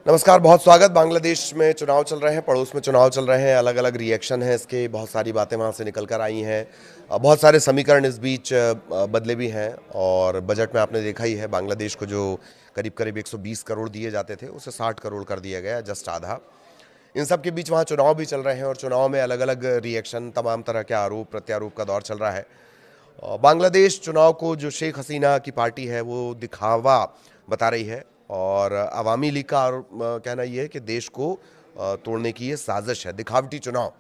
नमस्कार, बहुत स्वागत। बांग्लादेश में चुनाव चल रहे हैं, पड़ोस में चुनाव चल रहे हैं, अलग अलग रिएक्शन है इसके, बहुत सारी बातें वहाँ से निकल कर आई हैं। बहुत सारे समीकरण इस बीच बदले भी हैं और बजट में आपने देखा ही है, बांग्लादेश को जो करीब करीब 120 करोड़ दिए जाते थे उसे 60 करोड़ कर दिया गया, जस्ट आधा। इन सब के बीच वहाँ चुनाव भी चल रहे हैं और चुनाव में अलग अलग रिएक्शन, तमाम तरह के आरोप प्रत्यारोप का दौर चल रहा है। बांग्लादेश चुनाव को जो शेख हसीना की पार्टी है वो दिखावा बता रही है और अवामी लीग का कहना ये है कि देश को तोड़ने की ये साजिश है, दिखावटी चुनाव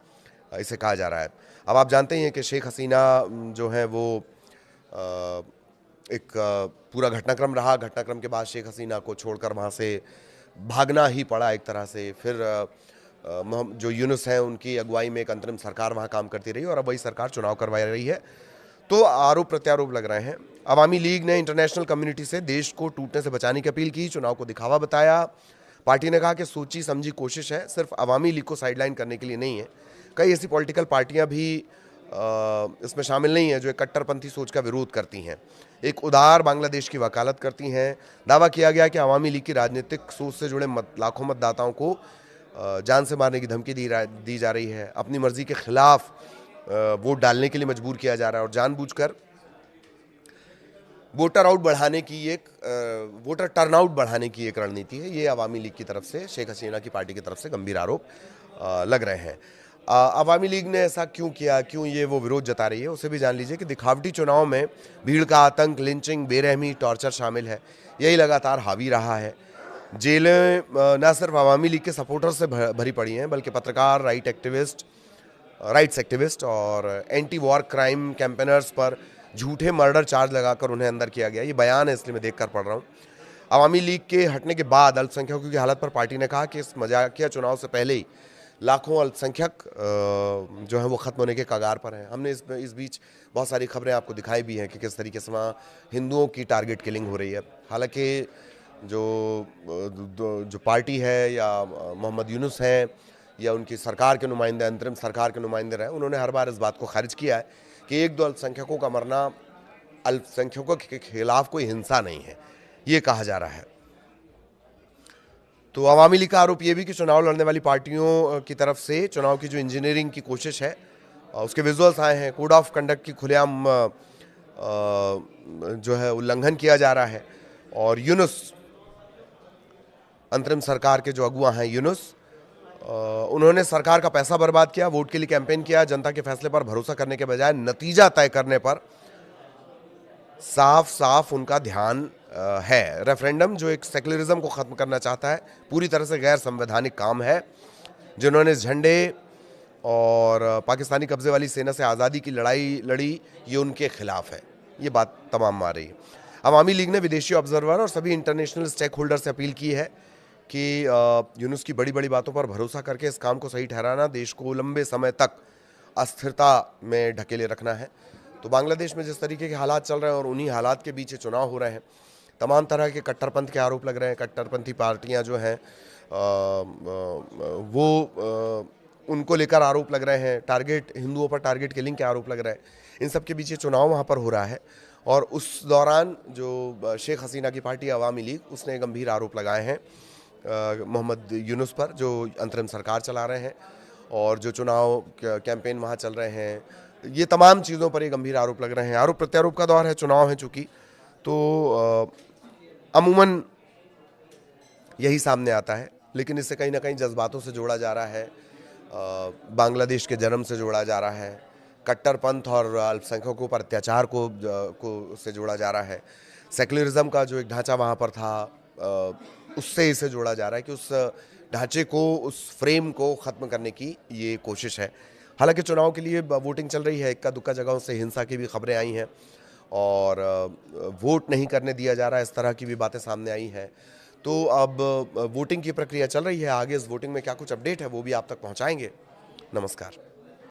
इसे कहा जा रहा है। अब आप जानते ही हैं कि शेख हसीना जो है वो एक पूरा घटनाक्रम रहा। घटनाक्रम के बाद शेख हसीना को छोड़कर वहाँ से भागना ही पड़ा एक तरह से। फिर जो यूनुस हैं उनकी अगुवाई में एक अंतरिम सरकार वहाँ काम करती रही और अब वही सरकार चुनाव करवा रही है। तो आरोप प्रत्यारोप लग रहे हैं। अवामी लीग ने इंटरनेशनल कम्युनिटी से देश को टूटने से बचाने की अपील की, चुनाव को दिखावा बताया। पार्टी ने कहा कि सोची समझी कोशिश है, सिर्फ अवामी लीग को साइडलाइन करने के लिए नहीं है। कई ऐसी पॉलिटिकल पार्टियां भी इसमें शामिल नहीं हैं जो एक कट्टरपंथी सोच का विरोध करती हैं, एक उदार बांग्लादेश की वकालत करती हैं। दावा किया गया कि अवामी लीग की राजनीतिक सोच से जुड़े लाखों मतदाताओं को जान से मारने की धमकी दी जा रही है, अपनी मर्जी के खिलाफ वोट डालने के लिए मजबूर किया जा रहा है और जानबूझकर वोटर टर्नआउट बढ़ाने की एक रणनीति है। ये अवामी लीग की तरफ से, शेख हसीना की पार्टी की तरफ से गंभीर आरोप लग रहे हैं। अवामी लीग ने ऐसा क्यों किया, क्यों ये वो विरोध जता रही है, उसे भी जान लीजिए कि दिखावटी चुनाव में भीड़ का आतंक, लिंचिंग, बेरहमी, टॉर्चर शामिल है। यही लगातार हावी रहा है। जेलें न सिर्फ अवामी लीग के सपोर्टर से भरी पड़ी हैं बल्कि पत्रकार, राइट्स एक्टिविस्ट और एंटी वॉर क्राइम कैंपेनर्स पर झूठे मर्डर चार्ज लगाकर उन्हें अंदर किया गया। ये बयान है, इसलिए मैं देखकर पढ़ रहा हूँ। अवामी लीग के हटने के बाद अल्पसंख्यकों की हालत पर पार्टी ने कहा कि इस मजाकिया चुनाव से पहले ही लाखों अल्पसंख्यक जो है वो ख़त्म होने के कगार पर हैं। हमने इस बीच बहुत सारी खबरें आपको दिखाई भी हैं कि किस तरीके से वहाँ हिंदुओं की टारगेट किलिंग हो रही है। हालांकि जो पार्टी है या मोहम्मद यूनुस हैं या उनकी सरकार के नुमाइंदे, अंतरिम सरकार के नुमाइंदे रहे, उन्होंने हर बार इस बात को खारिज किया है कि एक दो अल्पसंख्यकों का मरना अल्पसंख्यकों के खिलाफ कोई हिंसा नहीं है, ये कहा जा रहा है। तो अवामी लीग का आरोप ये भी कि चुनाव लड़ने वाली पार्टियों की तरफ से चुनाव की जो इंजीनियरिंग की कोशिश है उसके विजुअल्स आए हैं। कोड ऑफ कंडक्ट की खुलेआम जो है उल्लंघन किया जा रहा है और यूनुस, अंतरिम सरकार के जो अगुआ हैं यूनुस, उन्होंने सरकार का पैसा बर्बाद किया, वोट के लिए कैंपेन किया, जनता के फैसले पर भरोसा करने के बजाय नतीजा तय करने पर साफ साफ उनका ध्यान है। रेफरेंडम जो एक सेक्युलरिज्म को ख़त्म करना चाहता है, पूरी तरह से गैर संवैधानिक काम है। जिन्होंने झंडे और पाकिस्तानी कब्जे वाली सेना से आज़ादी की लड़ाई लड़ी, ये उनके खिलाफ है। ये बात तमाम आ रही है। अवामी लीग ने विदेशी ऑब्जर्वर और सभी इंटरनेशनल स्टेक होल्डर से अपील की है कि यूनुस की बड़ी बड़ी बातों पर भरोसा करके इस काम को सही ठहराना देश को लंबे समय तक अस्थिरता में ढकेले रखना है। तो बांग्लादेश में जिस तरीके के हालात चल रहे हैं और उन्हीं हालात के बीच चुनाव हो रहे हैं, तमाम तरह के कट्टरपंथ के आरोप लग रहे हैं। कट्टरपंथी पार्टियां जो हैं वो उनको लेकर आरोप लग रहे हैं, टारगेट हिंदुओं पर टारगेट किलिंग के आरोप लग रहे हैं। इन सब के बीच चुनाव वहाँ पर हो रहा है और उस दौरान जो शेख हसीना की पार्टी अवामी लीग, उसने गंभीर आरोप लगाए हैं मोहम्मद यूनुस पर, जो अंतरिम सरकार चला रहे हैं और जो चुनाव कैंपेन वहाँ चल रहे हैं। ये तमाम चीज़ों पर ये गंभीर आरोप लग रहे हैं। आरोप प्रत्यारोप का दौर है, चुनाव है चूँकि, तो अमूमन यही सामने आता है, लेकिन इससे कहीं ना कहीं जज्बातों से जोड़ा जा रहा है, बांग्लादेश के जन्म से जोड़ा जा रहा है, कट्टरपंथ और अल्पसंख्यकों पर अत्याचार को से जोड़ा जा रहा है। सेक्युलरिज्म का जो एक ढांचा वहाँ पर था उससे इसे जोड़ा जा रहा है कि उस ढांचे को, उस फ्रेम को ख़त्म करने की ये कोशिश है। हालांकि चुनाव के लिए वोटिंग चल रही है, इक्का दुक्का जगहों से हिंसा की भी खबरें आई हैं और वोट नहीं करने दिया जा रहा है, इस तरह की भी बातें सामने आई हैं। तो अब वोटिंग की प्रक्रिया चल रही है, आगे इस वोटिंग में क्या कुछ अपडेट है वो भी आप तक पहुंचाएंगे। नमस्कार।